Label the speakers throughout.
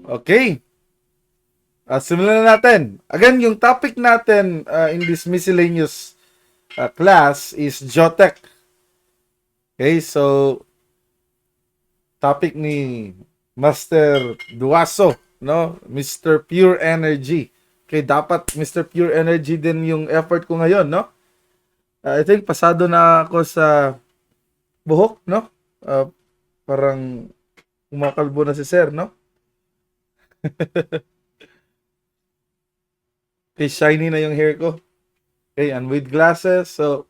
Speaker 1: Okay. Simulan na natin. Again, yung topic natin in this miscellaneous class is Geotech. Okay, so topic ni Master Duaso, no? Mr. Pure Energy. Okay, dapat Mr. Pure Energy din yung effort ko ngayon, no? I think pasado na ako sa buhok, no? Uh, Parang kumakalbo na si Sir, no? Okay, shiny na yung hair ko. Okay, and with glasses, so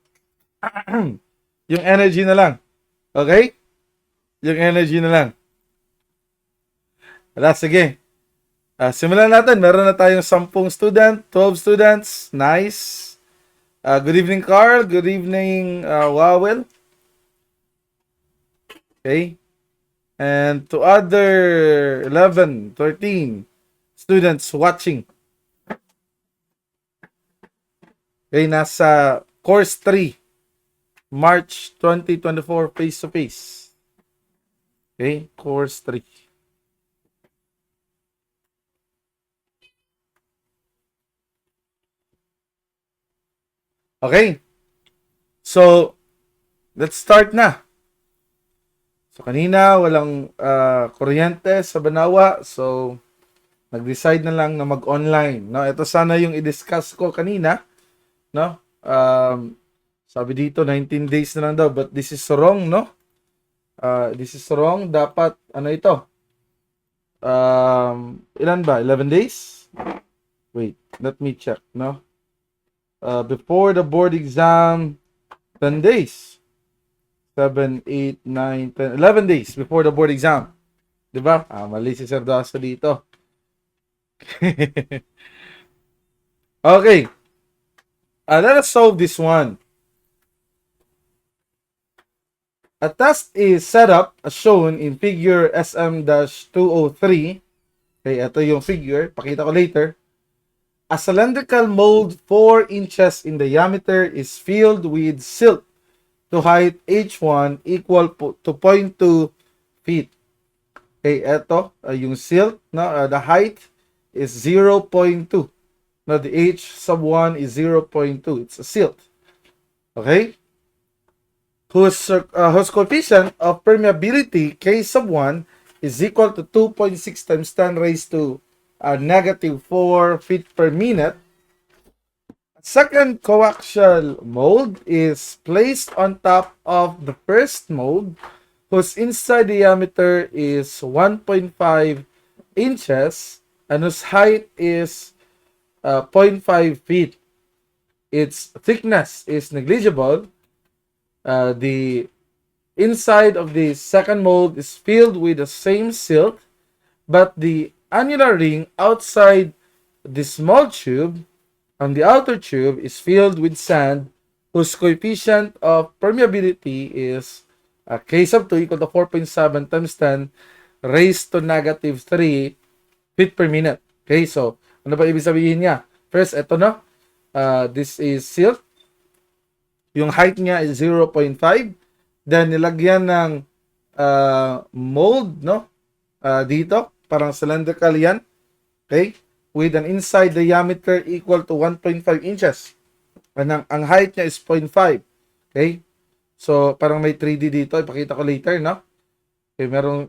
Speaker 1: yung energy na lang. Okay? Yung energy na lang. Wala, sige. Simulan natin. Meron na tayong 10 student, 12 students. Nice. Good evening, Carl. Good evening, Wawel. Okay. And to other 11, 13 students watching. Okay, nasa course 3, March 2024, face-to-face. Okay, course 3. Okay. So, let's start na. So, kanina, walang kuryente sa Banawa. So, nag-decide na lang na mag-online. No? Ito sana yung i-discuss ko kanina. No? Sabi dito, 19 days na lang daw. But this is wrong, no? This is wrong. Dapat, ano ito? Ilan ba? 11 days? Wait, let me check, no? Before the board exam, 10 days. 7, 8, 9, 10, 11 days before the board exam. Diba? Mali si Sir Daso dito. Okay. Let us solve this one. A test is set up as shown in figure SM-203. Okay, ito yung figure. Pakita ko later. A cylindrical mold 4 inches in diameter is filled with silt to height H1 equal to 0.2 feet. Okay, ito yung silt. No? The height is 0.2. No, the H1 is 0.2. It's a silt. Okay? Whose coefficient of permeability K1 is equal to 2.6 times 10 raised to negative 4 feet per minute. Second coaxial mold is placed on top of the first mold, whose inside diameter is 1.5 inches and whose height is 0.5 feet. Its thickness is negligible. The inside of the second mold is filled with the same silt, but the annular ring outside the small tube on the outer tube is filled with sand whose coefficient of permeability is K2 equal to 4.7 times 10 raised to negative 3 feet per minute. Okay, so ano ba ibig sabihin niya? First, ito na. This is silt. Yung height niya is 0.5. Then, nilagyan ng mold, no? Dito. Parang cylindrical yan. Okay? With an inside diameter equal to 1.5 inches. Ang height niya is 0.5. Okay? So, parang may 3D dito. Ipakita ko later, no? Okay, merong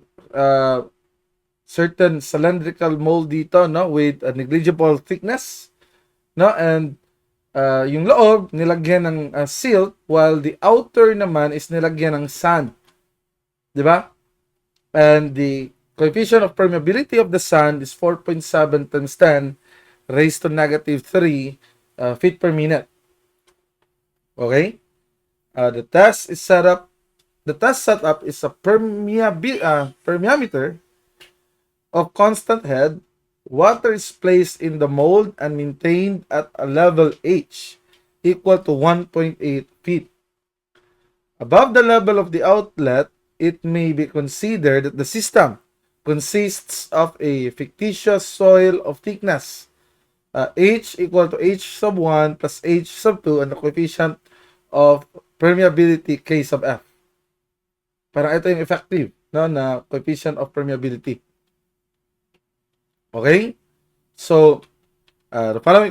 Speaker 1: certain cylindrical mold dito, no? With a negligible thickness. No? And yung loob, nilagyan ng silt, while the outer naman is nilagyan ng sand. Diba? And the coefficient of permeability of the sand is 4.7 times 10 raised to negative 3 feet per minute. Okay? The test setup is a permeameter of constant head. Water is placed in the mold and maintained at a level H equal to 1.8 feet. Above the level of the outlet, it may be considered that the system consists of a fictitious soil of thickness H equal to H1 plus H2 and the coefficient of permeability K sub F. Parang ito yung effective, no, na coefficient of permeability. Okay? So, the following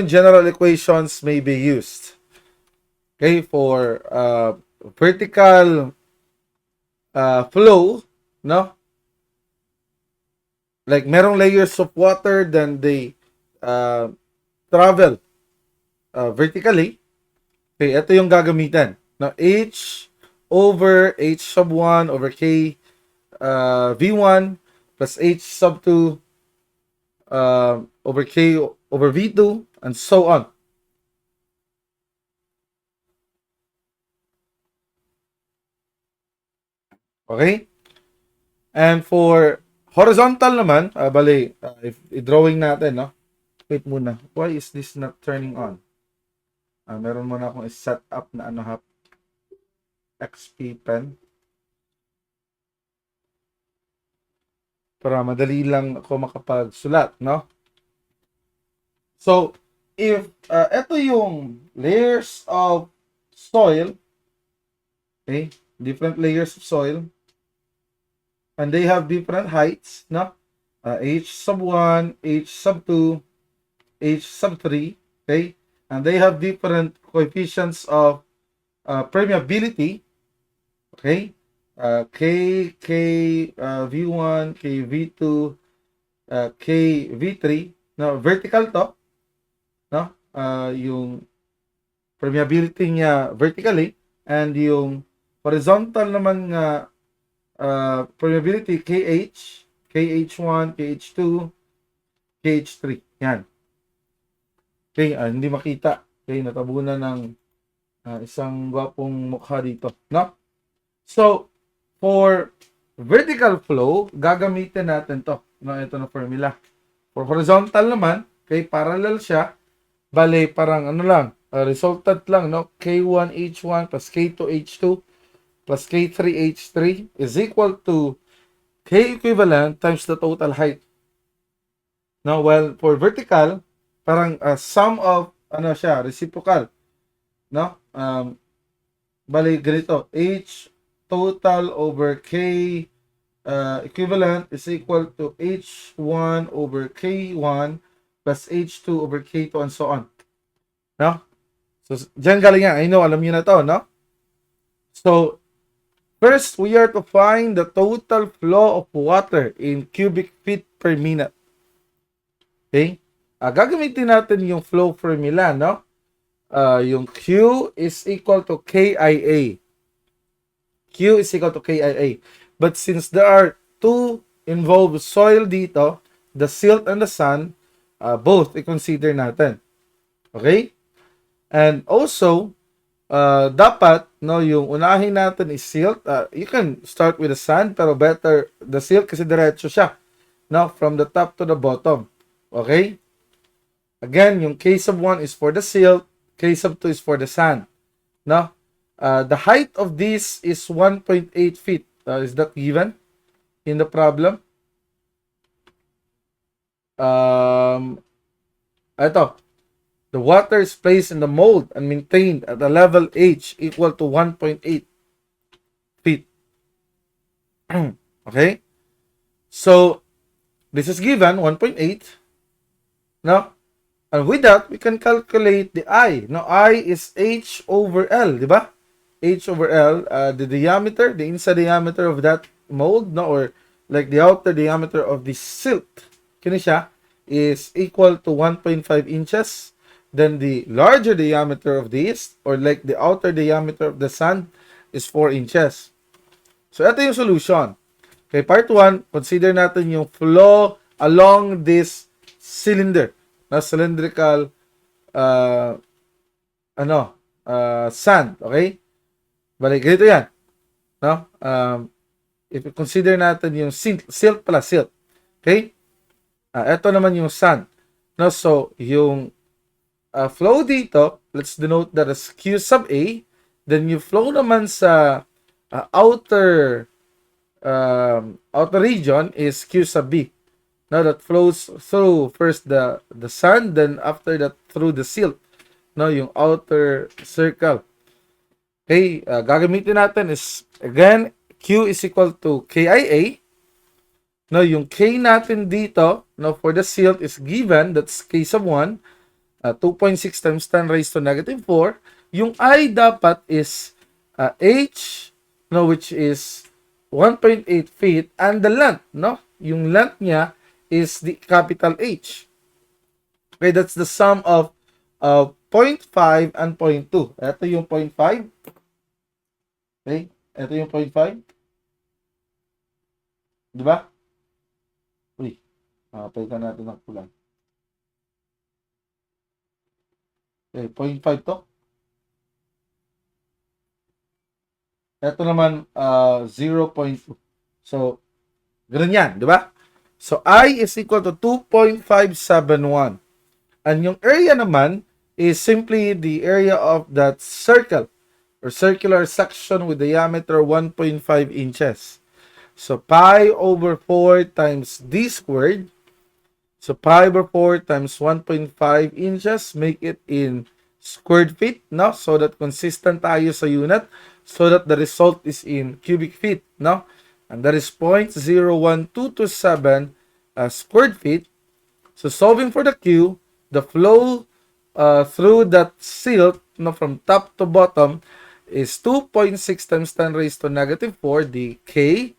Speaker 1: general equations may be used. Okay, for vertical flow, no? Like merong layers of water, then they uh, travel vertically. Okay, ito yung gagamitan. Now, H over H sub 1 over K V1 plus H sub 2 over K over V2 and so on. Okay? And for horizontal naman, if i-drawing natin, no? Wait muna. Why is this not turning on? Meron muna akong set up na XP pen para madali lang ako makapagsulat, no? So, if ito yung layers of soil, okay? Different layers of soil, and they have different heights, no? H sub 1, H sub 2, H sub 3, okay? And they have different coefficients of permeability, okay? K V1, K V2, K V3. No, vertical to, no? Yung permeability niya vertically, and yung horizontal naman nga permeability KH, KH1, KH2, KH3. Yan. Okay, hindi makita. Okay, natabunan ng isang gwapong mukha dito, no? So, for vertical flow, gagamitin natin to, no? Ito na formula. For horizontal naman, okay, parallel siya. Bale, parang ano lang, resultant lang, no? K1H1 plus K2H2 plus K3H3 is equal to K equivalent times the total height. Now, well, for vertical, parang sum of, ano siya, reciprocal, no? Bali, ganito, H total over K equivalent is equal to H1 over K1 plus H2 over K2 and so on. No? So, dyan galing yan. I know, alam niyo na to, no? So, first, we are to find the total flow of water in cubic feet per minute. Okay? Gagamitin natin yung flow formula, no? Yung Q is equal to KIA. Q is equal to KIA. But since there are two involved soil dito, the silt and the sand, both i-consider natin. Okay? And also, dapat, no, yung unahin natin is silt. You can start with the sand, pero better the silt kasi diretso siya. No? From the top to the bottom. Okay? Again, yung K sub 1 is for the silt, K sub 2 is for the sand. No? The height of this is 1.8 feet. Is that given in the problem? Ito. The water is placed in the mold and maintained at a level H equal to 1.8 feet. Okay? So, this is given, 1.8. No? And with that, we can calculate the I. Now, I is H over L, di ba? H over L, the diameter, the inside diameter of that mold, no, or like the outer diameter of the silt, kini siya, is equal to 1.5 inches. Then the larger diameter of this, or like the outer diameter of the sand, is 4 inches. So, ito yung solution. Okay, part 1, consider natin yung flow along this cylinder, na cylindrical sand, okay? Balik, ganito yan. No? If you consider natin yung silt plus silt. Okay? Ito naman yung sand. No? So, yung flow dito, let's denote that as Q sub A. Then, yung flow naman sa outer region is Q sub B. Now, that flows through first the sand, then after that through the silt. No? Yung outer circle. Okay, gagamitin natin is, again, Q is equal to KIA. No, yung K natin dito, no, for the silt is given, that's K sub 1, 2.6 times 10 raised to negative 4. Yung I dapat is H, no, which is 1.8 feet, and the length, no, yung length niya is the capital H. Okay, that's the sum of 0.5 and 0.2. Ito yung 0.5. Okay, ito yung 0.5. Di ba? Uy, palitan natin ng kulang. Okay, 0.5 to. Ito naman, 0.2. So, ganun yan, di ba? So, I is equal to 2.571. And yung area naman is simply the area of that circle or circular section with diameter 1.5 inches. So, pi over 4 times d squared. So, pi over 4 times 1.5 inches, make it in squared feet, no? So that consistent tayo sa unit, so that the result is in cubic feet, no? And that is 0.01227 squared feet. So, solving for the Q, the flow through that silt, no, from top to bottom is 2.6 times 10 raised to negative 4, the K,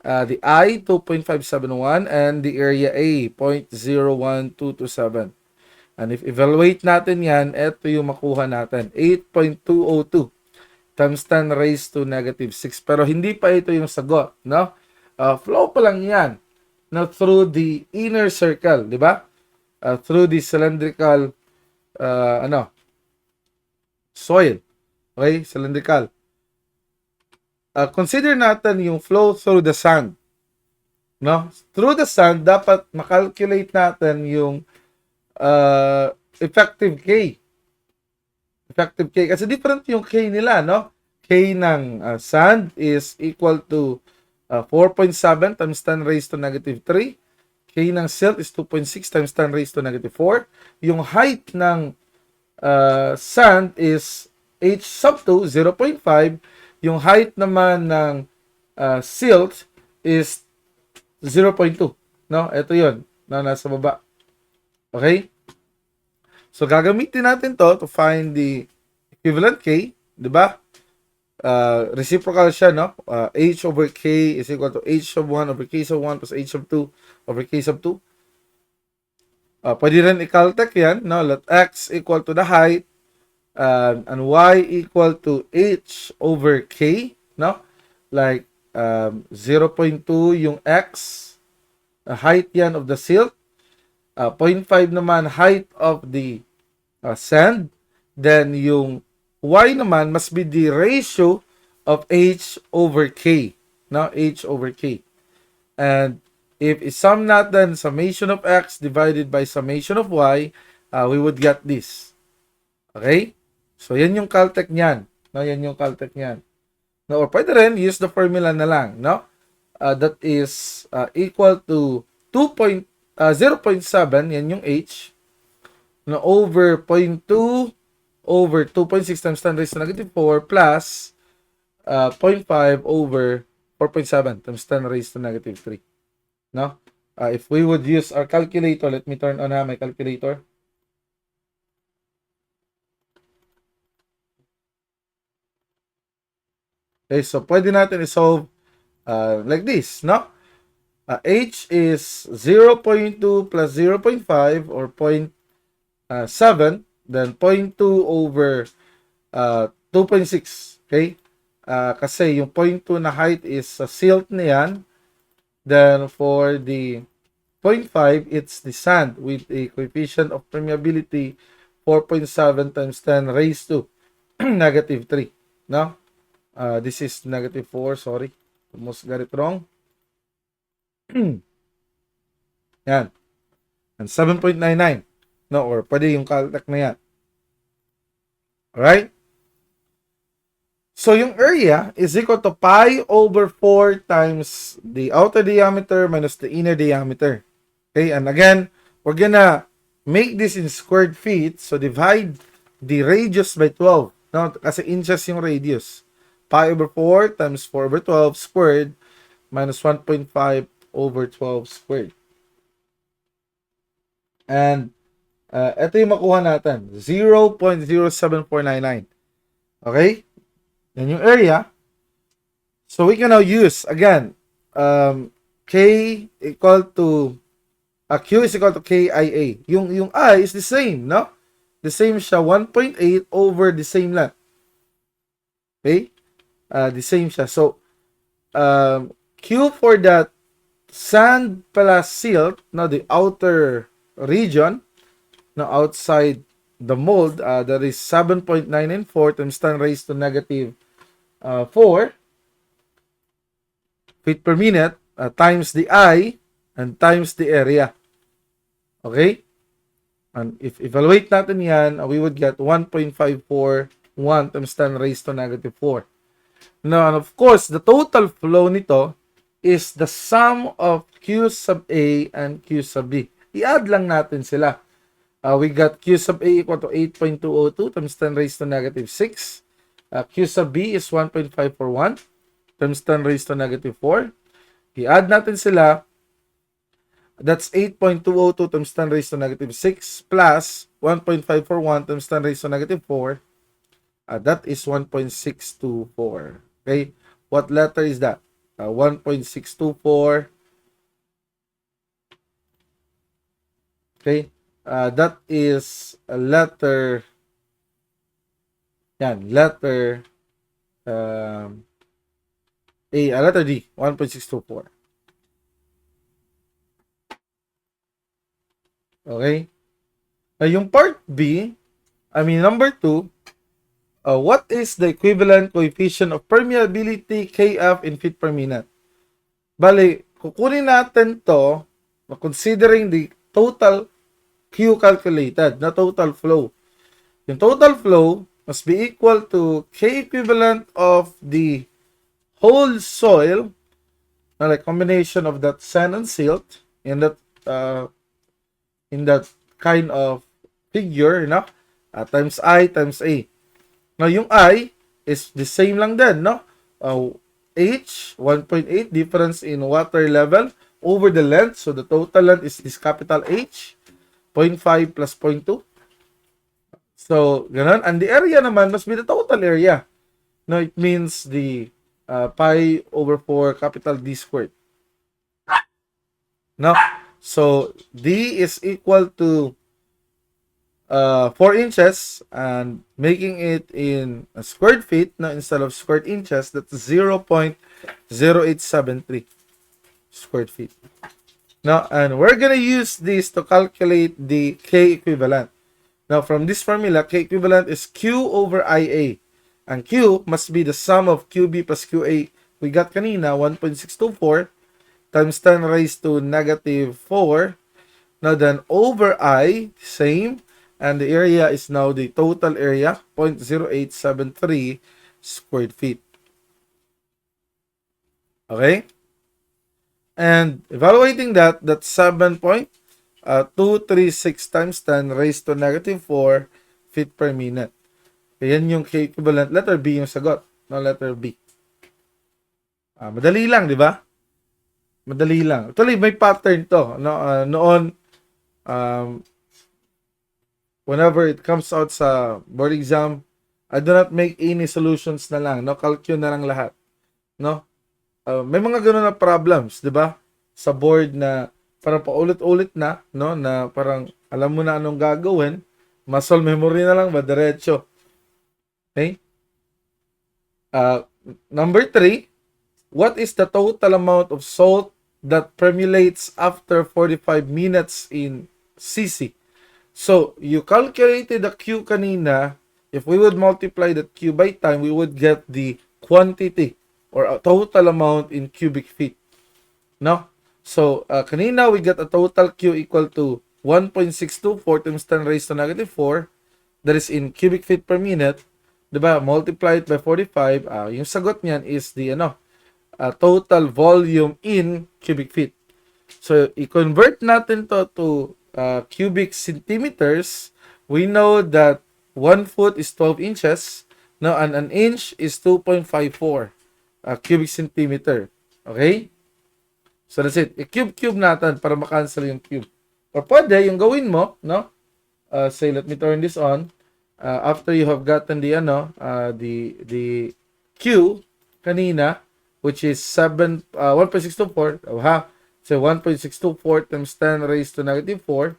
Speaker 1: the I, 2.571, and the area A, 0.01227. And if evaluate natin yan, ito yung makuha natin, 8.202 times 10 raised to negative 6. Pero hindi pa ito yung sagot, no? Flow pa lang yan, no, through the inner circle, di ba? Through the cylindrical, soil. Okay, cylindrical. Consider natin yung flow through the sand. No? Through the sand, dapat makalculate natin yung effective K. Effective K. Kasi different yung K nila, no? K ng sand is equal to 4.7 times 10 raised to negative 3. K ng silt is 2.6 times 10 raised to negative 4. Yung height ng sand is H sub 2, 0.5. Yung height naman ng silt is 0.2. No? Ito yun, na nasa baba. Okay? So, gagamitin natin to to find the equivalent K. Diba? Reciprocal siya, no? H over K is equal to H sub 1 over K sub 1 plus H sub 2 over K sub 2. Pwede rin i-caltech yan, no? Let X equal to the height and Y equal to H over K, no? Like 0.2 yung X, height yan of the silt. 0.5 naman height of the sand. Then yung Y naman must be the ratio of H over K. No? H over K. And if isum natin summation of X divided by summation of Y, we would get this. Okay? So, yan yung caltech niyan. No? Yan yung caltech niyan. No? Or pwede rin, use the formula na lang. No? That is equal to 0.7, yan yung H, na over 0.2 over 2.6 times 10 raised to negative 4 plus 0.5 over 4.7 times 10 raised to negative 3. No? If we would use our calculator, let me turn on my calculator. Okay, so pwede natin i-solve like this, no? H is 0.2 plus 0.5 or 0.7, then 0.2 over 2.6. Okay? Kasi yung 0.2 na height is silt na yan. Then for the 0.5, it's the sand with a coefficient of permeability 4.7 times 10 raised to negative 3. No? This is negative 4, sorry. Almost got it wrong. Yan. And 7.99. No, or pwede yung caltech na yan. Alright? So, yung area is equal to pi over 4 times the outer diameter minus the inner diameter. Okay, and again, we're gonna make this in squared feet. So, divide the radius by 12. No, kasi inches yung radius. Pi over 4 times 4 over 12 squared minus 1.5 over 12 squared. And ito yung makuha natin, 0.07499. Okay? Yan yung area. So we can now use, again, K equal to, Q is equal to KIA. Yung I is the same, no? The same siya, 1.8 over the same length. Okay? The same siya. So, Q for that sand plus silt, now the outer region, now outside the mold, that is 7.994 times 10 raised to negative 4 feet per minute, times the I and times the area. Okay? And if evaluate natin yan, we would get 1.541 times 10 raised to negative 4. Now, and of course, the total flow nito is the sum of Q sub A and Q sub B. I-add lang natin sila. We got Q sub A equal to 8.202 times 10 raised to negative 6. Q sub B is 1.541 times 10 raised to negative 4. I-add natin sila. That's 8.202 times 10 raised to negative 6 plus 1.541 times 10 raised to negative 4. That is 1.624. Okay? What letter is that? 1.624. Okay? That is a letter. Yan, letter A, letter D, 1.624. Okay? Yung part B, number 2, what is the equivalent coefficient of permeability KF in feet per minute? Bali, kukunin natin to, considering the total Q calculated, na total flow. Yung total flow must be equal to K equivalent of the whole soil, like combination of that sand and silt in that kind of figure, no? Times I times A. Now, yung I is the same lang din, no? H, 1.8, difference in water level over the length. So, the total length is this capital H, 0.5 plus 0.2. So, ganun. And the area naman must be the total area. No, it means the pi over 4 capital D squared. No? So, D is equal to 4 inches, and making it in squared feet, no, instead of squared inches, that's 0.0873 squared feet. Now, and we're gonna use this to calculate the K equivalent. Now, from this formula, K equivalent is Q over IA. And Q must be the sum of QB plus QA. We got kanina, 1.624 times 10 raised to negative 4. Now then, over I, same. And the area is now the total area, 0.0873 squared feet. Okay? And evaluating that, that's 7.236 times 10 raised to negative 4 feet per minute. Ayan yung K equivalent. Letter B yung sagot. No, letter B. Madali lang, di ba? Madali lang. Actually, may pattern to. No, noon, whenever it comes out sa board exam, I do not make any solutions na lang. No, calculate na lang lahat. No? May mga ganun na problems, 'di ba? Sa board na parang paulit-ulit na, no, na parang alam mo na anong gagawin, muscle memory na lang ba diretso. Okay? Number 3, what is the total amount of salt that permeates after 45 minutes in cc? So, you calculated the Q kanina. If we would multiply that Q by time, we would get the quantity or a total amount in cubic feet. No? So, kanina we get a total Q equal to 1.624 times 10 raised to negative 4. That is in cubic feet per minute. Diba? Multiply it by 45. Yung sagot niyan is the total volume in cubic feet. So, i-convert natin to cubic centimeters. We know that 1 foot is 12 inches. No, and an inch is 2.54. Cubic centimeter. Okay? So that's it. I-cube natin para ma-cancel yung cube. Or pwede, yung gawin mo, no? Say, let me turn this on. After you have gotten the, the Q kanina, which is 1.624, so 1.624 times 10 raised to negative 4.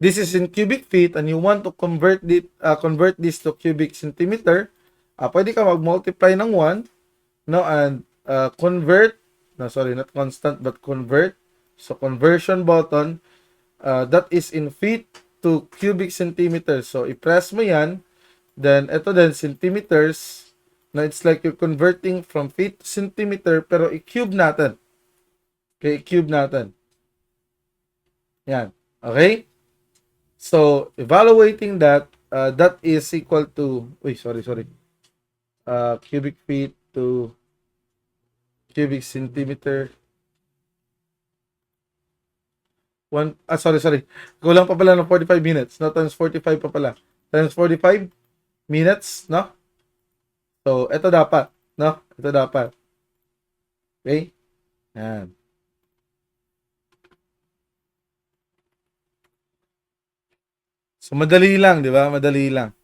Speaker 1: This is in cubic feet, and you want to convert this to cubic centimeter. Pwede ka mag-multiply ng 1, no, and convert, no, sorry, not constant, but convert. So, conversion button, that is in feet to cubic centimeters. So, i-press mo yan. Then, ito din, centimeters. Now, it's like you're converting from feet to centimeter, pero i-cube natin. Okay, i-cube natin. Yan. Okay? So, evaluating that, that is equal to, cubic feet to cubic centimeter. Kulang pa pala ng 45 minutes. No, times 45 pa pala. Times 45 minutes, no? So, ito dapat, no? Ito dapat. Okay? Yan. So, madali lang, di ba? Madali lang.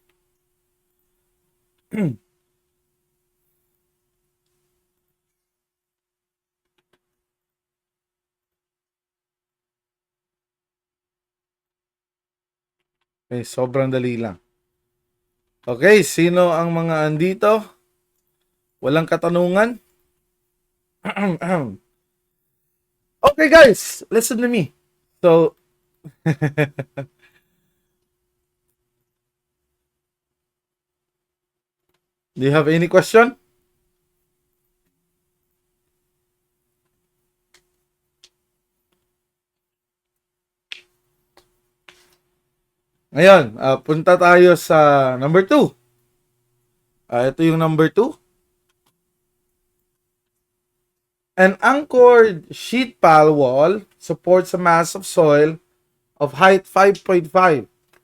Speaker 1: Okay, sobrang dali lang. Okay, sino ang mga andito? Walang katanungan? Okay, guys, listen to me. So, do you have any question? Ngayon, punta tayo sa number 2. Ito yung number 2. An anchored sheet pile wall supports a mass of soil of height 5.5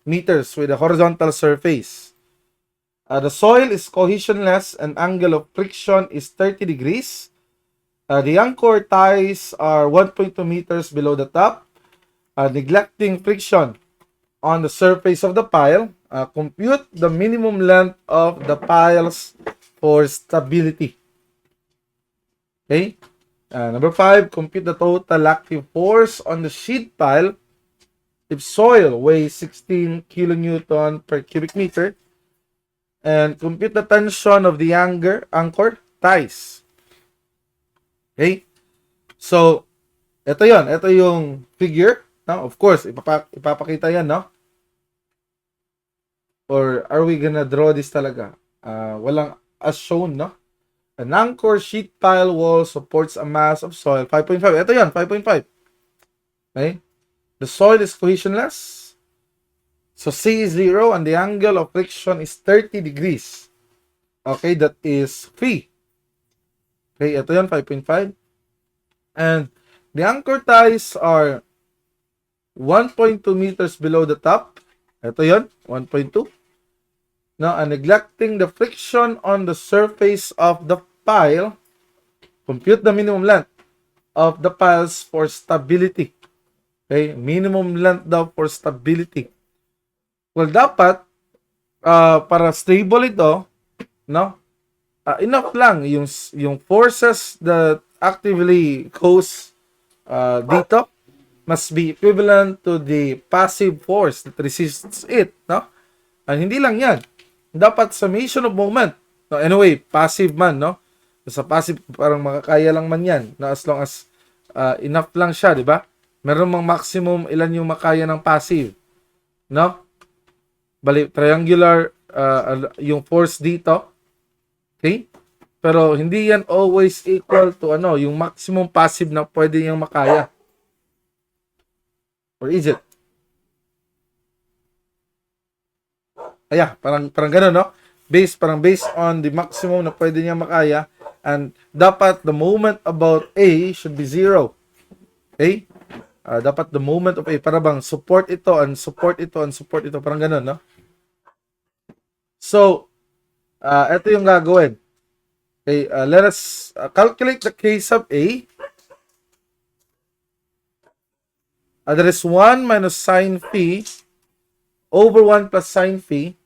Speaker 1: meters with a horizontal surface. The soil is cohesionless and angle of friction is 30 degrees. The anchor ties are 1.2 meters below the top. Neglecting friction on the surface of the pile, compute the minimum length of the piles for stability. Okay? Number 5, compute the total active force on the sheet pile if soil weighs 16 kilonewton per cubic meter, and compute the tension of the anchor ties. Okay? So, ito yon. Ito yung figure. No? Of course, ipapakita yan, no? Or are we gonna draw this talaga? Walang as shown, no? An anchor sheet pile wall supports a mass of soil 5.5. Ito yan, 5.5. Okay? The soil is cohesionless. So C is 0 and the angle of friction is 30 degrees. Okay, that is phi. Okay, ito yan, 5.5. And the anchor ties are 1.2 meters below the top. Ito yon, 1.2. Now, neglecting the friction on the surface of the pile, compute the minimum length of the piles for stability. Okay, minimum length daw for stability. Well, dapat, para stable ito, no? Enough lang yung forces that actively cause dito must be equivalent to the passive force that resists it, no? And hindi lang yan. Dapat summation of moment. No, anyway, passive man, no? Sa passive, parang makakaya lang man yan. No? As long as enough lang siya, di ba? Meron mang maximum ilan yung makaya ng passive. No? Bali, triangular yung force dito. Okay? Pero hindi yan always equal to yung maximum passive na pwede niyang makaya. Or is it? Parang gano'n, no? Based on the maximum na pwede niya makaya, and dapat the moment about A should be 0. Okay? Dapat the moment of A, para bang support ito, and support ito, and support ito. Parang gano'n, no? So, ito yung gagawin. Okay, let us calculate the case of A. There is 1 minus sine phi over 1 plus sine phi.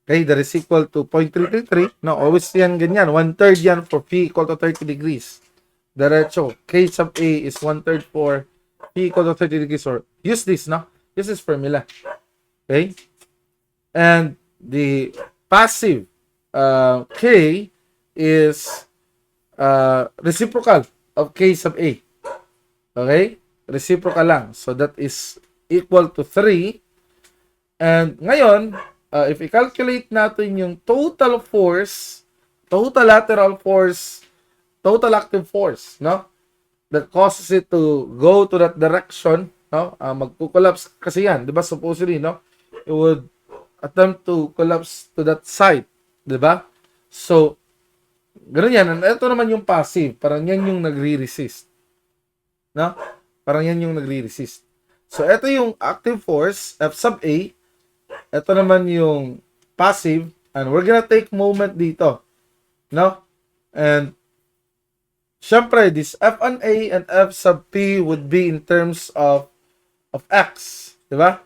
Speaker 1: Okay, that is equal to 0.333. No, always yan ganyan. 1/3 yan for phi equal to 30 degrees. Diretso. K sub A is 1/3 for phi equal to 30 degrees. Or use this, no? Use this formula. Okay? And the passive K is reciprocal of K sub A. Okay? Reciprocal lang. So that is equal to 3. And ngayon, if i-calculate natin yung total force, total lateral force, total active force, no? That causes it to go to that direction, no? Magko-collapse kasi yan, 'di ba? Supposedly, no? It would attempt to collapse to that side, 'di ba? So, ganoon yan. And ito naman yung passive, parang yan yung nagre-resist. No? Parang yan yung nagre-resist. So, ito yung active force, F sub A. Ito naman yung passive. And we're gonna take moment dito. No? And, syempre, this F1 A and F sub P would be in terms of X. Diba?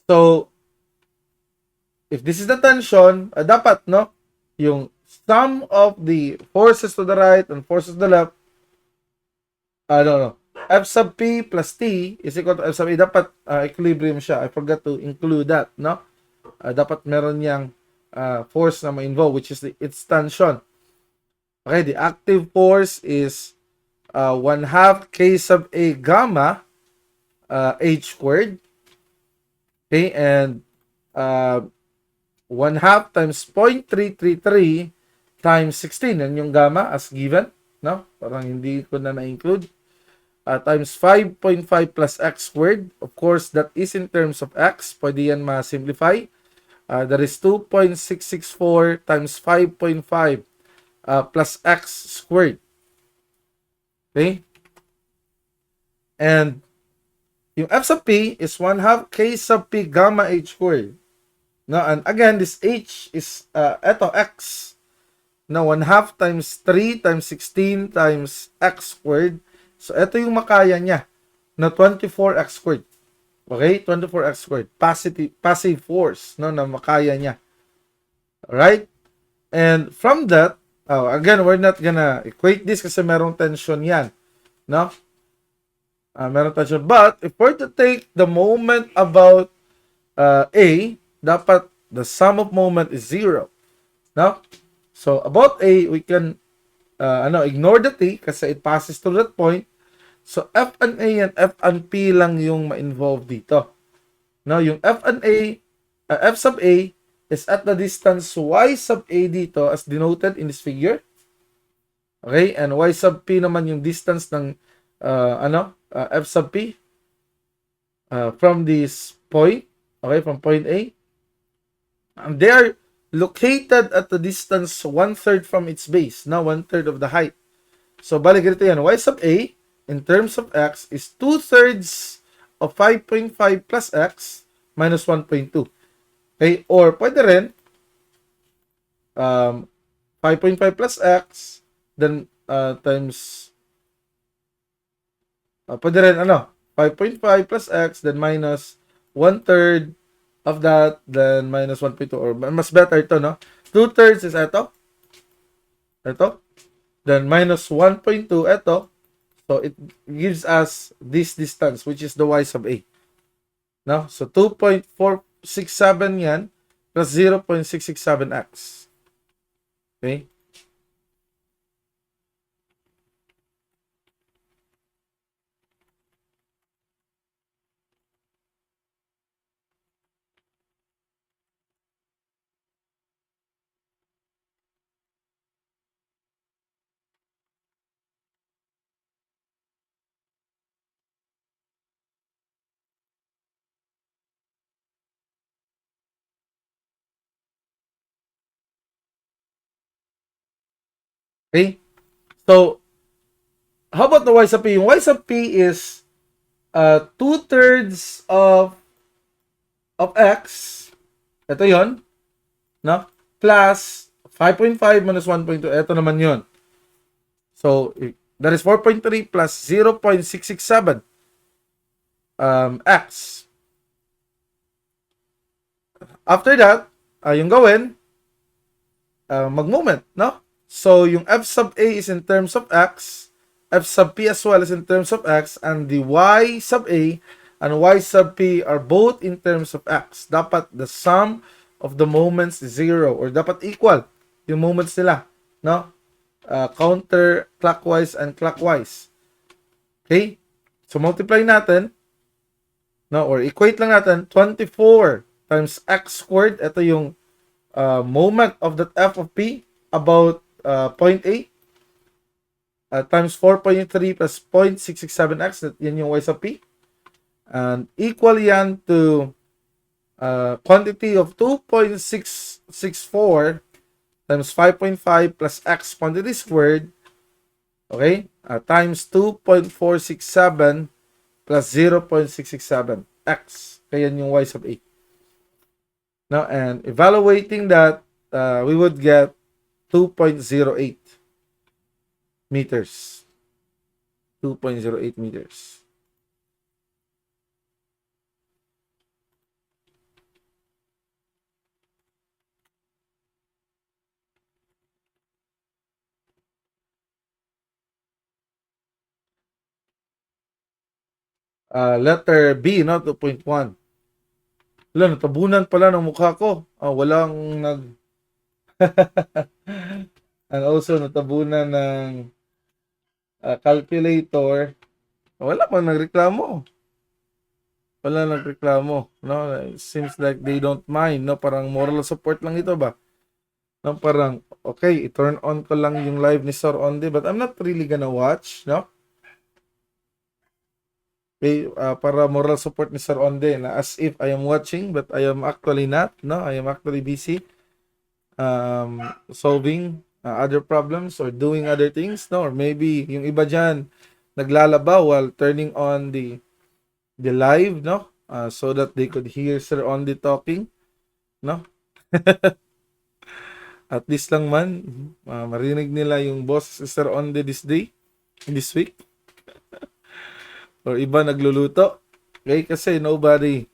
Speaker 1: So, if this is the tension, dapat, no? Yung sum of the forces to the right and forces to the left, F sub P plus T is equal to F sub A. Dapat equilibrium siya. I forgot to include that, no? Dapat meron niyang force na ma-involve, which is its tension. Okay, the active force is 1/2 K sub A gamma H squared. Okay, and 1/2 times 0.333 times 16. Yan yung gamma as given, no? Parang hindi ko na na-include. Times 5.5 plus x squared. Of course, that is in terms of x. Pwede yan ma-simplify. That is 2.664 times 5.5 plus x squared. Okay? And yung F sub P is 1/2 K sub P gamma H squared. No, and again, this H is, eto, X. No, 1/2 times 3 times 16 times X squared. So, ito yung makaya niya na 24X squared. Okay? 24X squared. Passive force, no, na makaya niya. Alright? And from that, again, we're not gonna equate this kasi merong tension yan. No? Merong tension. But, if we're to take the moment about A, dapat the sum of moment is 0. No? So, about A, we can ignore the T kasi it passes to that point. So, F and A and F and P lang yung ma-involve dito. No? Yung F and A, F sub A is at the distance Y sub A dito as denoted in this figure. Okay? And Y sub P naman yung distance ng F sub P from this point. Okay? From point A. And they are located at the distance 1/3 from its base. Now, 1/3 of the height. So, balik ganito yan. Y sub A, in terms of X, is 2/3 of 5.5 plus X minus 1.2. Okay? Or, pwede rin, 5.5 plus X, then, times, pwede rin, 5.5 plus X, then minus 1/3 of that, then minus 1.2, or mas better ito, no? 2/3 is ito, then minus 1.2, ito, so it gives us this distance, which is the Y sub A, no? So 2.467 yan, plus 0.667x, okay? Okay? So, how about the Y sub P? Yung Y sub P is 2/3 of X. Ito yon, no? Plus 5.5 minus 1.2. Ito naman yon. So, that is 4.3 plus 0.667. x. After that, yung gawin, mag-moment, no? So, yung f sub a is in terms of x, f sub p as well is in terms of x, and the y sub a and y sub p are both in terms of x. Dapat the sum of the moments is 0 or dapat equal yung moments nila, no? Counter clockwise and clockwise. Okay? So, multiply natin, no? Or equate lang natin, 24 times x squared. Ito yung moment of that f of p about 0.8 times 4.3 plus 0.667x. Yan yung y sub p. And equal yan to quantity of 2.664 times 5.5 plus x quantity squared, okay, times 2.467 plus 0.667 x. Kaya yung y sub a. Now, and evaluating that, we would get 2.08 meters. 2.08 meters. Letter B, no? 2.1. Wala, natabunan pala ng mukha ko. Walang nag... And also, natabunan ng calculator. Wala pang nagreklamo. Wala nagreklamo. No? It seems like they don't mind. No? Parang moral support lang ito ba? No? Parang, okay, i-turn on ko lang yung live ni Sir Onde, but I'm not really gonna watch. No? Okay, para moral support ni Sir Onde na as if I am watching but I am actually not, no? I am actually busy solving other problems or doing other things, no? Or maybe yung iba diyan naglalaba while turning on the live, no? So that they could hear Sir Onde talking, no? At least lang man marinig nila yung boss si Sir Onde this week. Or iba nagluluto. Okay, kasi nobody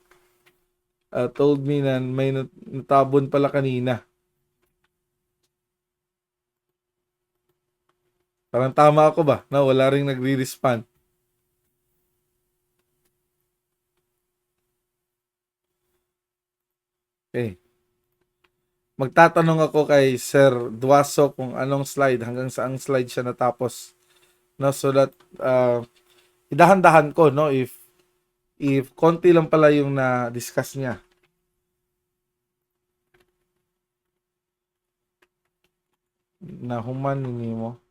Speaker 1: told me na may natabon pala kanina. Parang tama ako ba? Na wala ring nagre-respond. Okay. Magtatanong ako kay Sir Duaso kung anong slide, hanggang saang slide siya natapos. No, so that idahan-dahan ko, no, if konti lang pala yung na-discuss niya. Nahuman ni mo.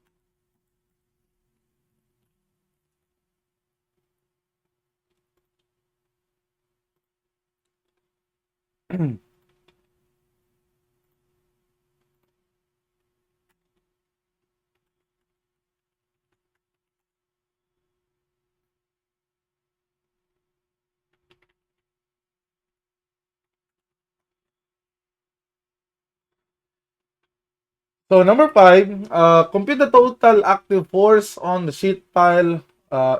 Speaker 1: So number 5, compute the total active force on the sheet pile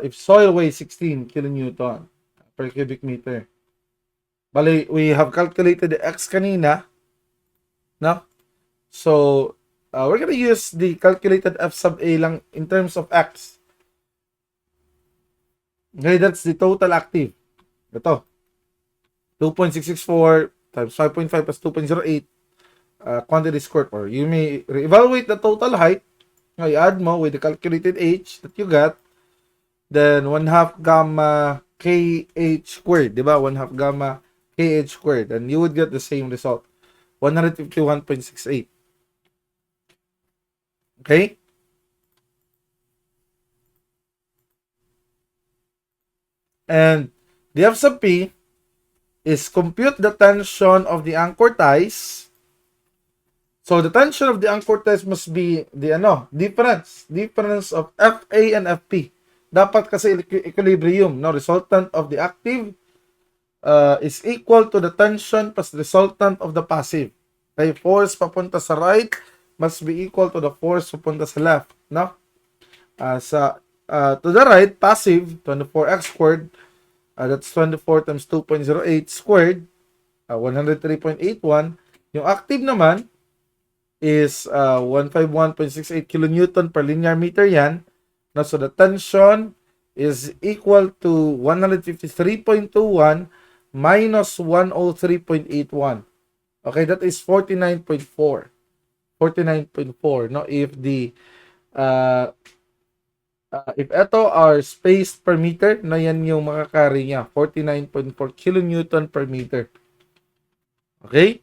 Speaker 1: if soil weighs 16 kilonewton per cubic meter. Bali, we have calculated the x kanina, no? So we're gonna use the calculated f sub a lang in terms of x. Okay, that's the total active. Ito, 2.664 times 5.5 plus 2.08 quantity squared, or you may evaluate the total height. I-add mo with the calculated h that you got, then 1/2 gamma kh squared, di ba? 1/2 gamma kh squared, and you would get the same result, 151.68. Okay? And the f sub p is compute the tension of the anchor ties. So the tension of the anchor ties must be the difference of FA and FP. Dapat kasi equilibrium, no? Resultant of the active is equal to the tension plus resultant of the passive. Okay, force papunta sa right must be equal to the force papunta sa left, no? To the right, passive, 24x squared, That's 24 times 2.08 squared, 103.81. Yung active naman is 151.68 kilonewton per linear meter yan. Now, so the tension is equal to 153.21 minus 103.81. Okay, that is 49.4. 49.4. No, uh, if ito are space per meter, na yan yung makakari niya, 49.4 kilonewton per meter. Okay?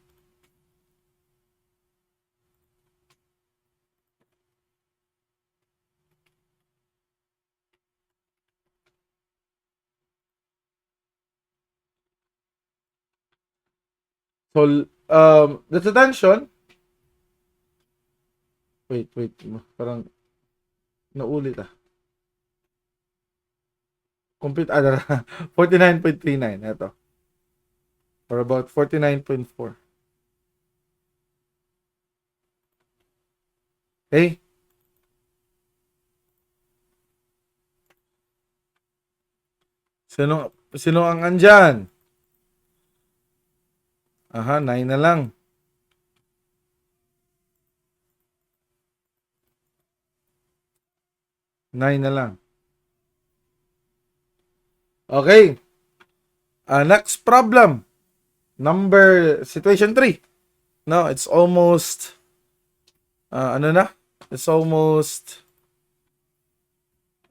Speaker 1: So, the tension, wait, parang naulit Complete, 49.39, ito. Or about 49.4. Okay? Sino ang andyan? Aha, 9 na lang. 9 na lang. Okay. Next problem. Situation 3. No, it's almost, ano na? It's almost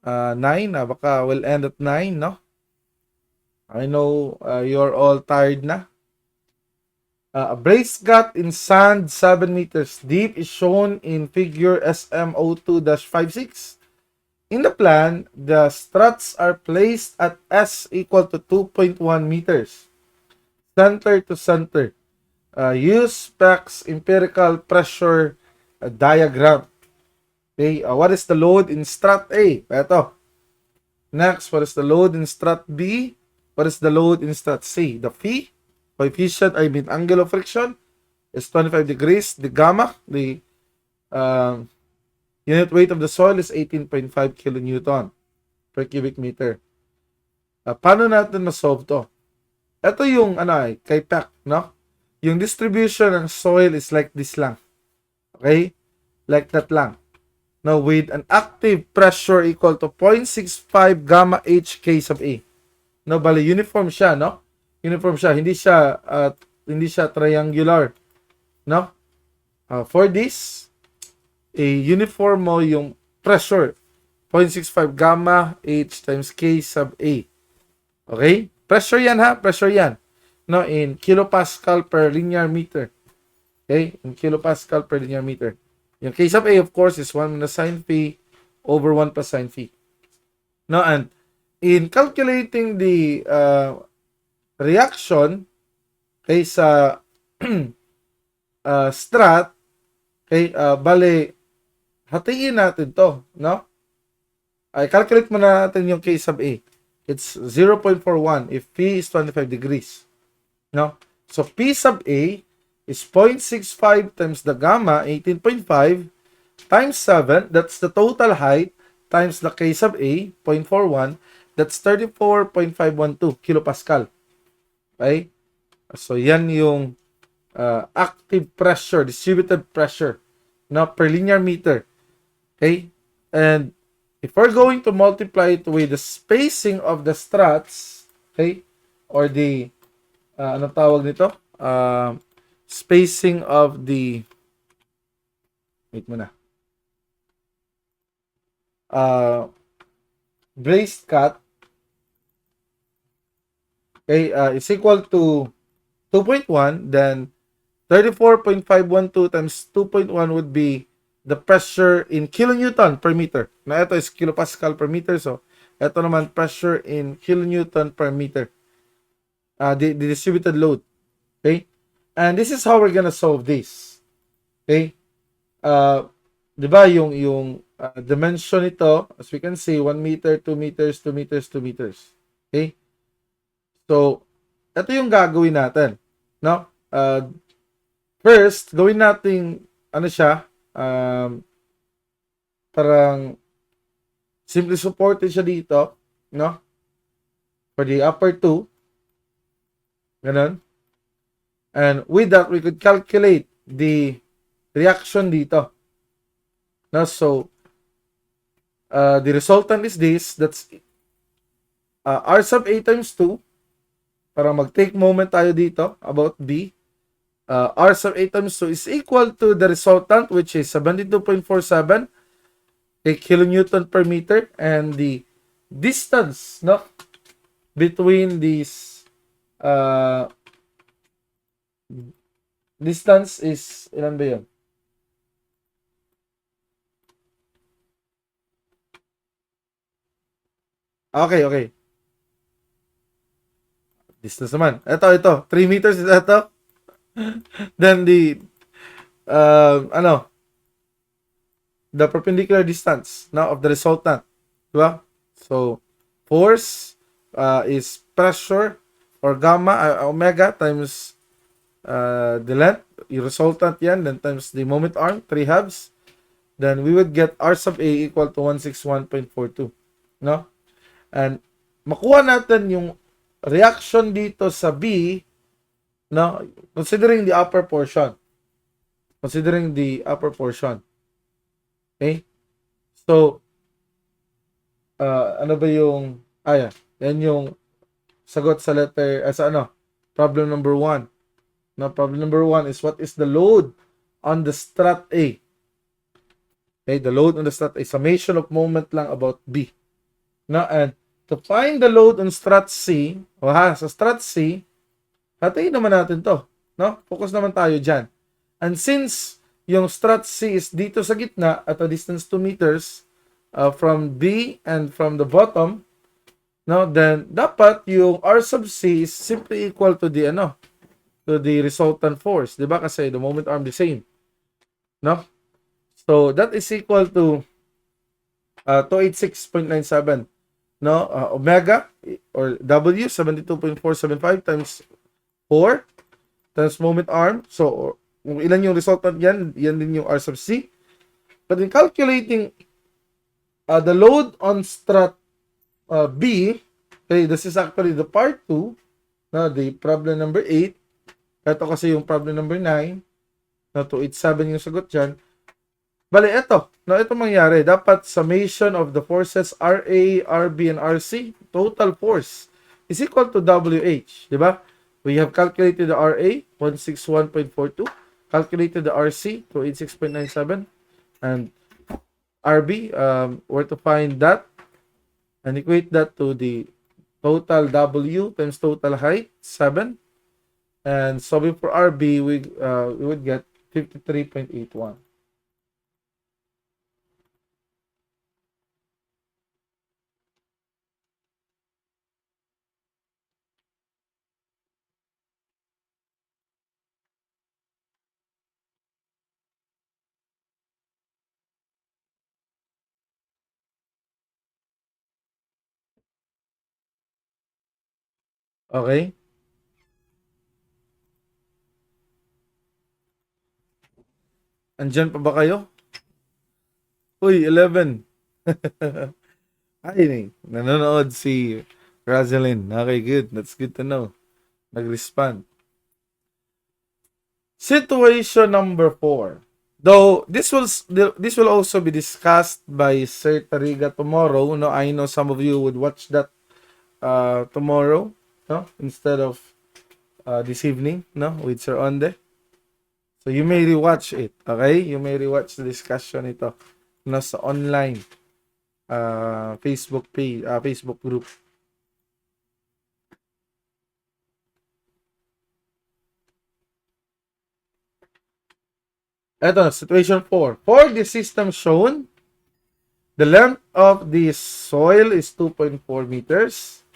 Speaker 1: 9. Baka we'll end at 9, no? I know you're all tired na. A brace cut in sand 7 meters deep is shown in figure SM02-56. In the plan, the struts are placed at S equal to 2.1 meters, center to center. Use PEX empirical pressure diagram. Okay, what is the load in strut A? Ito. Next, what is the load in strut B? What is the load in strut C? The phi, coefficient, angle of friction is 25 degrees. The gamma, the unit weight of the soil is 18.5 kilonewton per cubic meter. Paano natin ma-solve to? Ito yung kay PEC, no? Yung distribution ng soil is like this lang. Okay? Like that lang. Now, with an active pressure equal to 0.65 gamma H K sub A. No, bali uniform siya, no? Uniform siya, hindi siya triangular, no? For this, uniform mo yung pressure 0.65 gamma H times K sub A. Okay? Pressure yan ha, pressure yan. No, in kilopascal per linear meter. Okay? In kilopascal per linear meter. Yung K sub A, of course, is 1 minus sine phi over 1 plus sine phi. No, and in calculating the reaction kay sa strat, okay, bale, hatiin natin to, no? Ay, calculate muna natin yung K sub A. It's 0.41 if P is 25 degrees. No? So, P sub A is 0.65 times the gamma, 18.5, times 7, that's the total height, times the K sub A, 0.41, that's 34.512 kilopascal. Okay? So, yan yung active pressure, distributed pressure, no, per linear meter. Okay? And if we're going to multiply it with the spacing of the struts, okay, or the, anong tawag nito? Spacing of the, wait muna, braced cut, okay, is equal to 2.1, then 34.512 times 2.1 would be the pressure in kilonewton per meter. Na ito is kilopascal per meter, so ito naman pressure in kilonewton per meter. The distributed load. Okay? And this is how we're gonna solve this. Okay? Di ba yung dimension nito, as we can see, 1 meter, 2 meters, 2 meters, 2 meters. Okay? So, ito yung gagawin natin. No? First, gawin natin, siya, parang simply supported siya dito, no? for the upper two. Ganun. And with that, we could calculate the reaction dito. No? So, the resultant is this. That's R sub A times 2. Para mag-take moment tayo dito about B. R sub A times 2 is equal to the resultant, which is 72.47 kilonewton per meter. And the distance, no, between these distance is, ilan ba yun? Okay. Distance naman. Ito. 3 meters is ito. Then the, the perpendicular distance now of the resultant. Diba? So, force is pressure or gamma, omega times the length, yung resultant yan, then times the moment arm, 3 halves. Then we would get R sub A equal to 161.42. No? And makuha natin yung reaction dito sa B, no, considering the upper portion. Okay? So, ano ba yung, yan yung sagot sa letter, problem number 1. Now, problem number 1 is what is the load on the strat A? Okay, the load on the strat A, summation of moment lang about B. Now, and to find the load on strat C, sa strat C, hatiin naman natin to. No? Focus naman tayo dyan. And since yung strat C is dito sa gitna at a distance 2 meters from B and from the bottom, no, then dapat yung R sub C is simply equal to the to the resultant force, 'di ba? Kasi the moment arm the same. No? So that is equal to 286.97, no? Omega or W 72.475 times 4 times moment arm. So kung ilan yung resultant yan din yung R sub C. But in calculating the load on strat B, okay, this is actually the part 2, no, the problem number 8. Ito kasi yung problem number 9, na 287 yung sagot dyan. Bale, ito mangyari. Dapat summation of the forces RA, RB, and RC, total force, is equal to WH. Diba? We have calculated the RA, 161.42. Calculated the RC, 286.97. And RB, where to find that? And equate that to the total W times total height, 7. And solving for RB, we would get 53.81. Okay? Andyan pa ba kayo? Uy, 11. Ay, nanonood si Rosalind. Okay, good. That's good to know. Nag-respond. Situation number 4. Though this will also be discussed by Sir Tariga tomorrow. No, I know some of you would watch that tomorrow, no, instead of this evening, no, with Sir Onde. So you may rewatch it, okay? You may rewatch the discussion ito sa online Facebook page, Facebook group. Ito, situation 4. For the system shown, the length of the soil is 2.4 meters.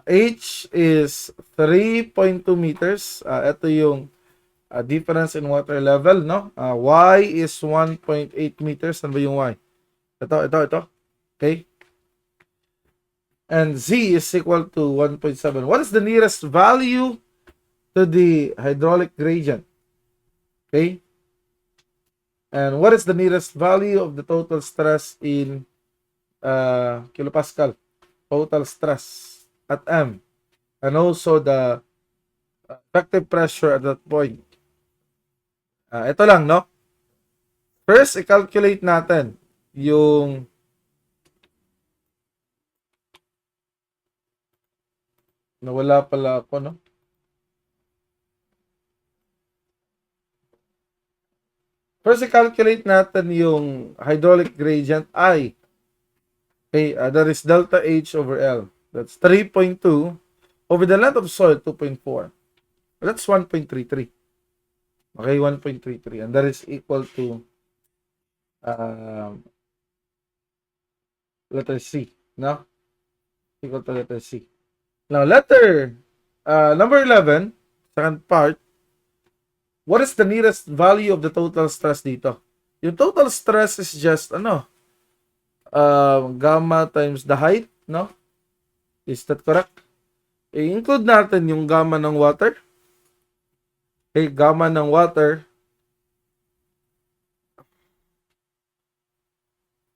Speaker 1: H is 3.2 meters. Ito yung difference in water level, no? Y is 1.8 meters. Ano ba yung Y? Ito. Okay? And Z is equal to 1.7. What is the nearest value to the hydraulic gradient? Okay? And what is the nearest value of the total stress in kilopascal? Total stress. at M, and also the effective pressure at that point. Ito lang, no? First, i-calculate natin yung nawala pala ako, no? First, i-calculate natin yung hydraulic gradient I. Okay, that is delta H over L. That's 3.2 over the length of soil, 2.4. That's 1.33. Okay, 1.33. And that is equal to letter C. No? Equal to letter C. Now, number 11, second part, what is the nearest value of the total stress dito? Yung total stress is just, gamma times the height, no? Is that correct? I-include natin yung gamma ng water. Okay, gamma ng water.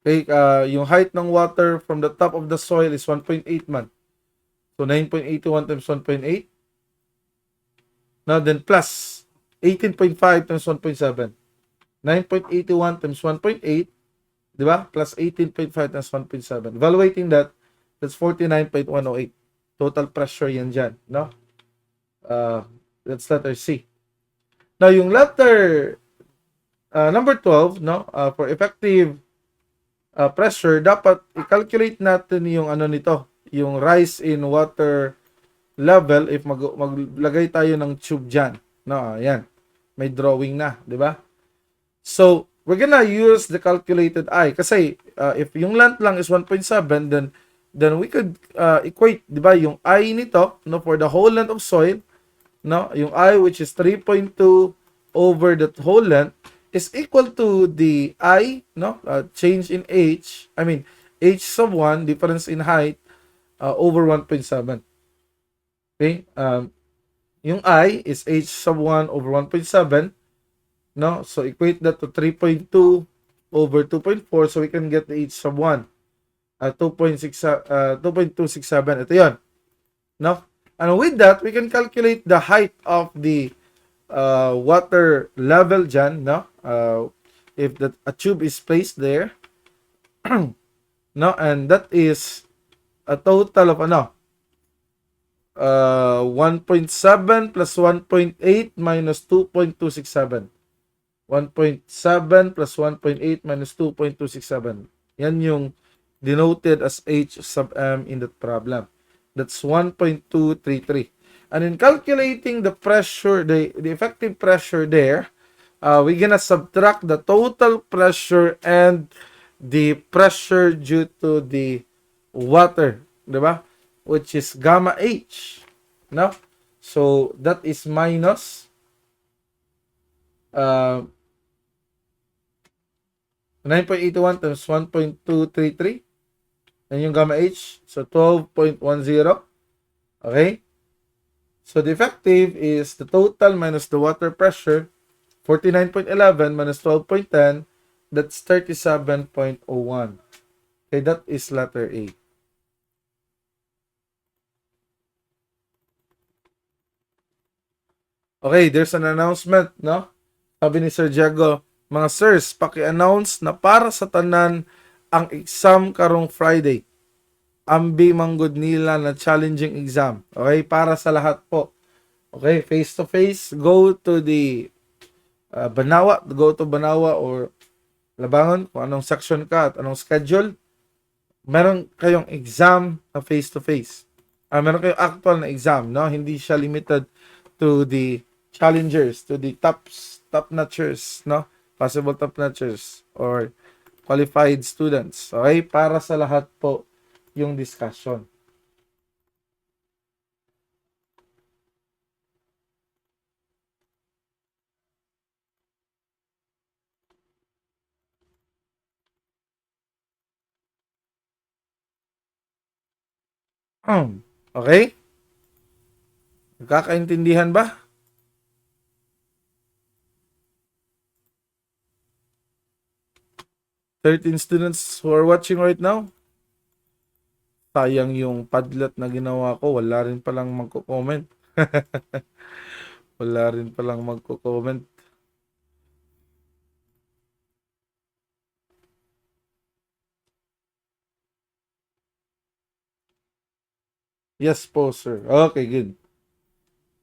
Speaker 1: Okay, yung height ng water from the top of the soil is 1.8 man. So, 9.81 times 1.8. Now, then plus 18.5 times 1.7. 9.81 times 1.8. Diba? Plus 18.5 times 1.7. Evaluating that, that's 49.108. Total pressure yan dyan, no? That's letter C. Now, yung letter number 12, no? For effective pressure, dapat i-calculate natin yung nito, yung rise in water level if maglagay tayo ng tube dyan. No, ayan. May drawing na, di ba? So, we're gonna use the calculated I. Kasi, if yung length lang is 1.7, then we could equate, di ba, yung I nito, no, for the whole length of soil, no, yung I which is 3.2 over the whole length is equal to the I, no, change in H, H sub 1, difference in height, over 1.7. Okay? Yung I is H sub 1 over 1.7, no? So, equate that to 3.2 over 2.4, so we can get the H sub 1. 2.267. Ito yun. No? And with that, we can calculate the height of the water level dyan, no? If a tube is placed there, no? And that is a total of 1.7 plus 1.8 minus 2.267. 1.7 plus 1.8 minus 2.267. Yan yung denoted as H sub M in that problem. That's 1.233. And in calculating the pressure, the effective pressure there, we're gonna subtract the total pressure and the pressure due to the water, diba? Which is gamma H, no? So that is minus 9.81 times 1.233. And yung gamma H, so 12.10. Okay? So the effective is the total minus the water pressure, 49.11 minus 12.10, that's 37.01. Okay, that is letter A. Okay, there's an announcement, no? Sabi ni Sir Diego, mga sirs, paki-announce na para sa tanan ang exam karong Friday. Ambi manggod nila na challenging exam. Okay, para sa lahat po. Okay, face to face, go to the Banawa, go to Banawa or Labangon, kung anong section ka at anong schedule. Meron kayong exam na face to face. Meron kayong actual na exam, no? Hindi siya limited to the challengers, to the top notchers, no? Possible top notchers or qualified students. Okay? Para sa lahat po yung discussion. Okay? Nagkakaintindihan ba? $13 students who are watching right now. Sayang yung Padlet na ginawa ko. Wala rin palang magko-comment. Wala rin palang magko-comment. Yes po, sir. Okay, good.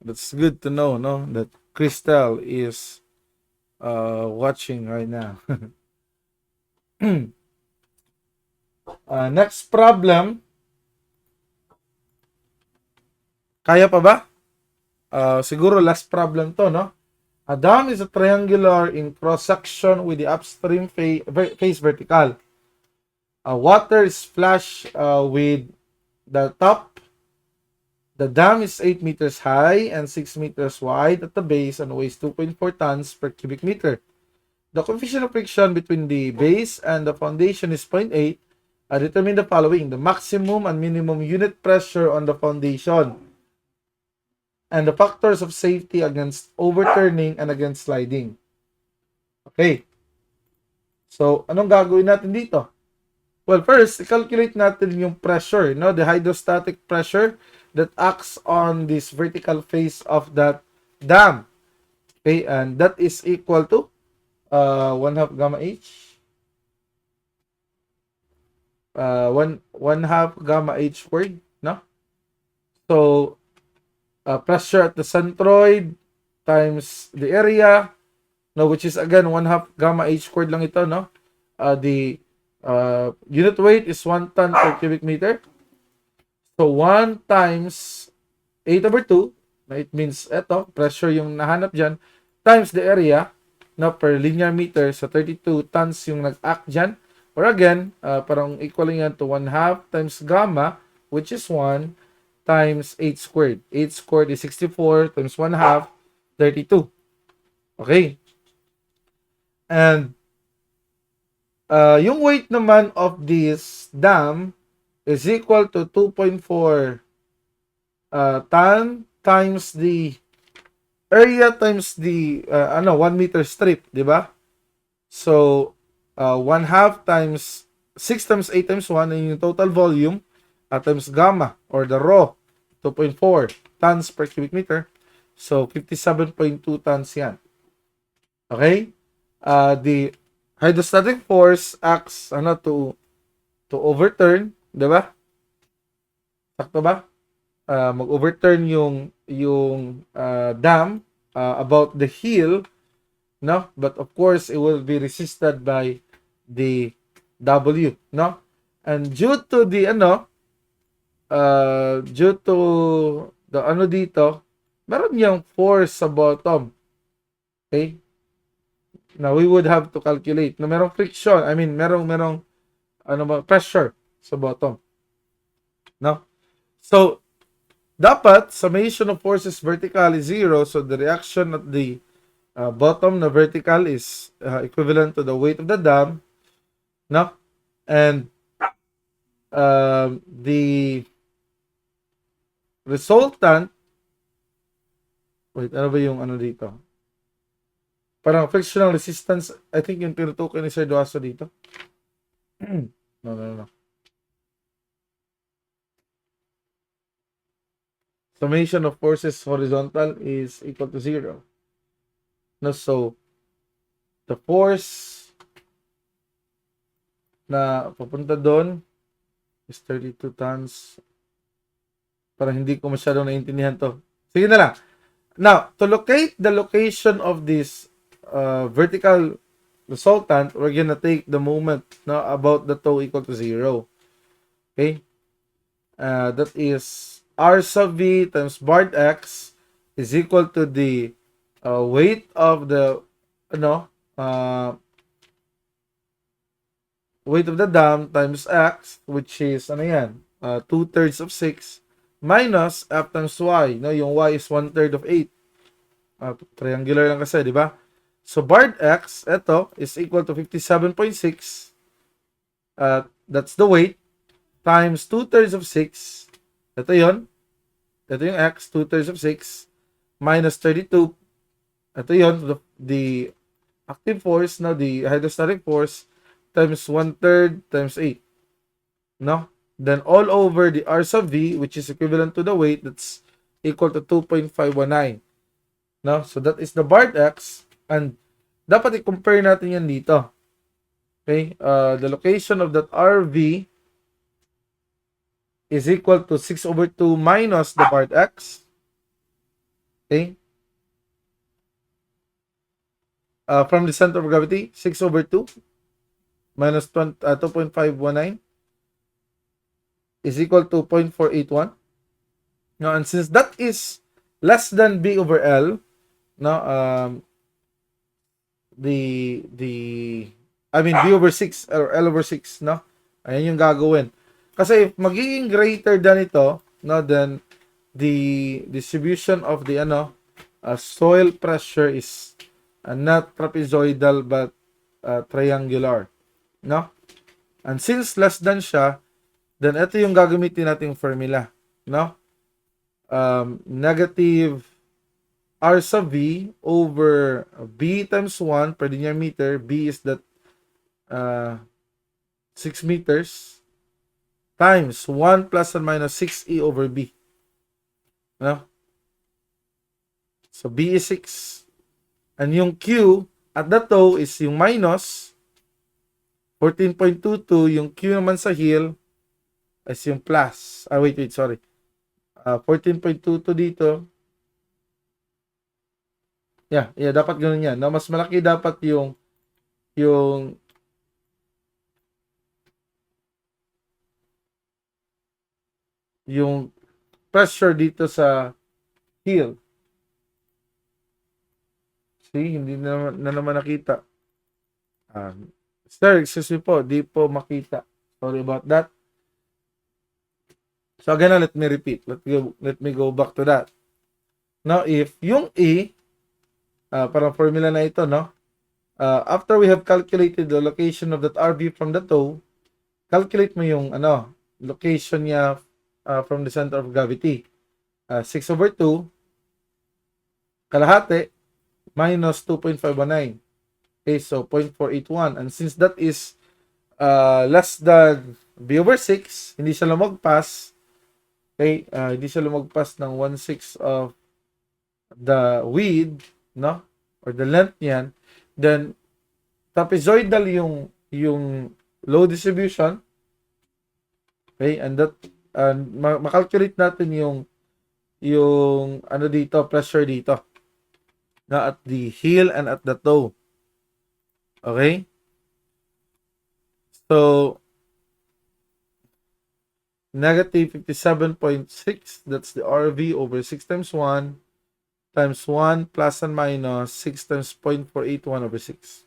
Speaker 1: That's good to know, no? That Crystal is watching right now. Next problem. Kaya pa ba? Siguro last problem to, no? A dam is a triangular in cross-section with the upstream face vertical. Water is flashed with the top. The dam is 8 meters high and 6 meters wide at the base and weighs 2.4 tons per cubic meter. The coefficient of friction between the base and the foundation is 0.8. Determine the following: the maximum and minimum unit pressure on the foundation and the factors of safety against overturning and against sliding. Okay. So, anong gagawin natin dito? Well, first, i-calculate natin yung pressure, no? The hydrostatic pressure that acts on this vertical face of that dam. Okay, and that is equal to 1/2 gamma H. 1/2 gamma H squared, no? So, pressure at the centroid times the area, no, which is again 1/2 gamma H squared lang ito, no? The unit weight is 1 ton per cubic meter. So 1 times 8/2, no, it means eto, pressure yung nahanap dyan, times the area, no, per linear meter, so 32 tons yung nag-act dyan. Or again, parang equaling yan to 1/2 times gamma, which is 1, times 8 squared. 8 squared is 64 times 1/2, 32. Okay. And yung weight naman of this dam is equal to 2.4 ton times the area times the 1 meter strip, di ba? So 1/2 times 6 times 8 times 1 yung total volume times gamma or the raw 2.4 tons per cubic meter. So 57.2 tons yan. Okay? The hydrostatic force acts to overturn, 'di ba? Sakto ba? Mag-overturn yung dam about the hill, no? But of course, it will be resisted by the W, no? And due to the due to the dito, meron yung force sa bottom. Okay? Now we would have to calculate na merong friction, I mean merong pressure sa bottom. No? So dapat summation of forces vertical is 0, so the reaction at the bottom na vertical is equivalent to the weight of the dam, no? And the resultant, wait, ano ba yung dito? Parang frictional resistance, I think yung tinutukoy ni Sir Duaso dito. No. Summation of forces horizontal is equal to 0. No, so the force na papunta doon is 32 tons. Parang hindi ko masyadong naintindihan to. Sige na lang. Now, to locate the location of this vertical resultant, we're gonna take the moment about the tau equal to 0. Okay? That is R sub V times bar X is equal to the weight of the weight of the dam times X, which is 2/3 of 6 minus F times Y. No, yung Y is 1/3 of 8. Triangular lang kasi, di ba? So bar X, ito, is equal to 57.6. That's the weight times 2/3 of 6. Ito yon. Ito yung X, 2/3 of 6 minus 32. Ito yon, the active force, the hydrostatic force times 1/3 times 8. No? then all over the R sub V, which is equivalent to the weight, that's equal to 2.519. No? So that is the Bart X, and dapat i-compare natin yan dito. Okay? The location of that RV is equal to 6 over 2 minus the Bart X. Okay? From the center of gravity, 6 over 2 minus 2.519 is equal to 0.481. Now, and since that is less than B over L, no, B over 6 or L over 6, no? Ayan yung gagawin. Kasi if magiging greater than ito, no, then the distribution of the soil pressure is not trapezoidal but triangular, no? And since less than siya, then ito yung gagamitin nating formula, no? Negative R sub V over B times 1 per linear meter. B is that 6 meters times 1 plus or minus 6E over B. No? So B is 6. And yung Q at the toe is yung minus 14.22. Yung Q naman sa heel is yung plus. Sorry. 14.22 dito. Yeah, dapat ganoon yan. No, mas malaki dapat yung pressure dito sa heel. See, hindi na naman nakita. Sir, excuse me po, di po makita. Sorry about that. So again, let me repeat. Let me go back to that. Now, if yung E, parang formula na ito, no? After we have calculated the location of that RV from the toe, calculate mo yung location niya from the center of gravity. 6 over 2 kalahati minus 2.519. Okay, so 0.481. And since that is less than B over 6, hindi siya lumagpas. Okay, hindi siya lumagpas ng 1/6 of the width, no? Or the length niyan. Then trapezoidal yung load distribution. Okay, and that makalculate natin yung dito, pressure dito. Na at the heel and at the toe. Okay? So negative 57.6, that's the RV over 6 times 1 times 1 plus and minus 6 times 0.481 over 6.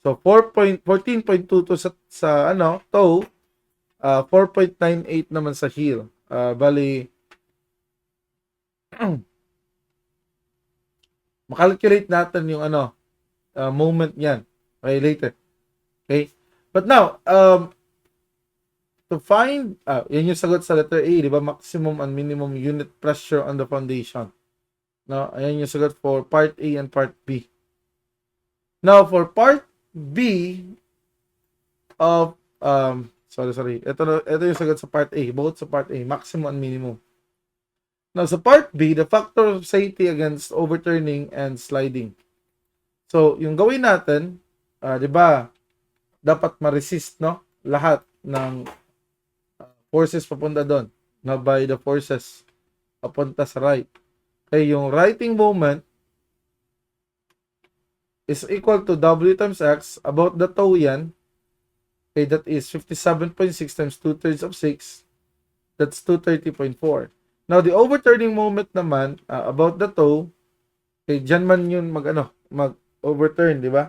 Speaker 1: So 14.22 sa toe, 4.98 naman sa heel. Bali makalculate natin yung moment niyan. Okay, later. Okay? But now, to find, yan yung sagot sa letter A, di ba? Maximum and minimum unit pressure on the foundation. No, ayan yung sagot for part A and part B. Now, for part B of, sorry. Ito yung sagot sa part A. Both sa part A, maximum and minimum. Now, sa part B, the factor of safety against overturning and sliding. So, yung gawin natin, di ba, dapat ma-resist, no? Lahat ng forces papunta doon, na by the forces papunta sa right. Okay, yung righting moment is equal to W times X, about the toe yan. Okay, that is 57.6 times 2/3 of 6. That's 230.4. Now, the overturning moment naman, about the toe, okay, dyan man yun mag-overturn, di ba?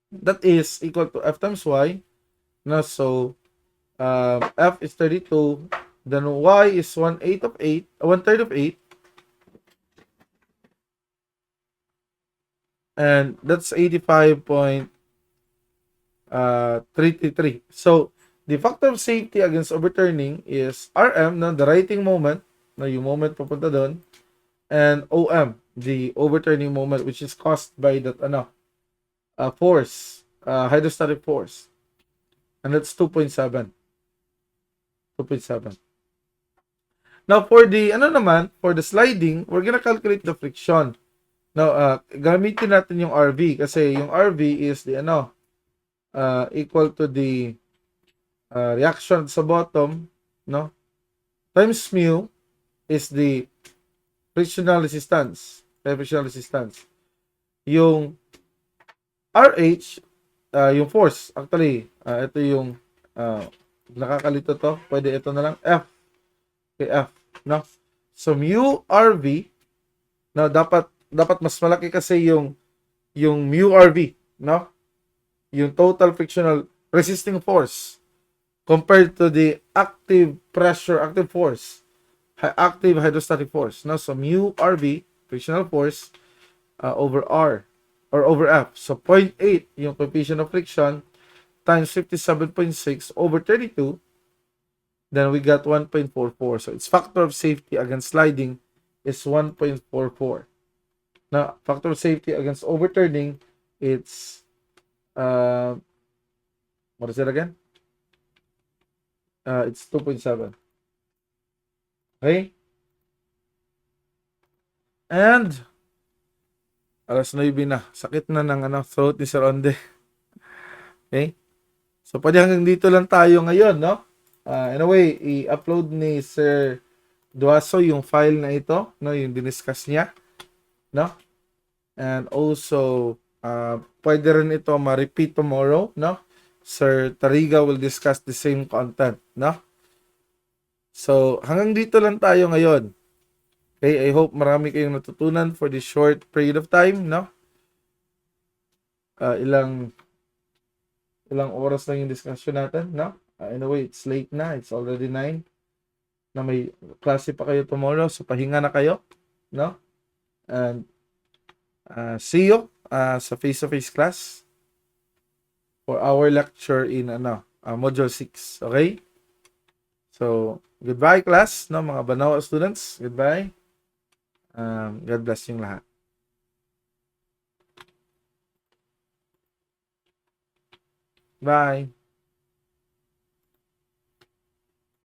Speaker 1: That is equal to F times Y. No, so, F is 32, then Y is 1/3 of 8, and that's 85.33. So, the factor of safety against overturning is RM, no, the righting moment, no, yung moment papunta doon, and OM, the overturning moment, which is caused by that force, hydrostatic force, and that's 2.7. 2.7. Now, for the, for the sliding, we're gonna calculate the friction. Now, gamitin natin yung RV kasi yung RV is the, equal to the reaction sa bottom, no? Times mu is the frictional resistance. Frictional resistance. Yung RH, yung force. Actually, ito yung nakakalito to. Pwede ito na lang. F. Okay, F. No? So, mu RV, no, dapat mas malaki kasi yung mu RV, no? Yung total frictional resisting force compared to the active pressure, active force, active hydrostatic force. No? So, mu RV, frictional force, over R, or over F. So, 0.8 yung coefficient of friction times 57.6 over 32, then we got 1.44. So, its factor of safety against sliding is 1.44. Now, factor of safety against overturning, it's, what is it again? It's 2.7. Okay? And, alas 9 na. Sakit na ng throat ni Sir Onde. Okay? So, pwede hanggang dito lang tayo ngayon, no? Anyway, i-upload ni Sir Duaso yung file na ito, no? Yung diniscuss niya, no? And also, pwede rin ito ma-repeat tomorrow, no? Sir Tariga will discuss the same content, no? So, hanggang dito lang tayo ngayon. Okay, I hope marami kayong natutunan for this short period of time, no? Ilang oras lang yung discussion natin, no? Anyway, it's late na. It's already 9. Na may klase pa kayo tomorrow, so pahinga na kayo, no? And see you sa face-to-face class for our lecture in module 6. Okay? So, goodbye class, no, mga Banawa students. Goodbye. God bless yung lahat. Bye.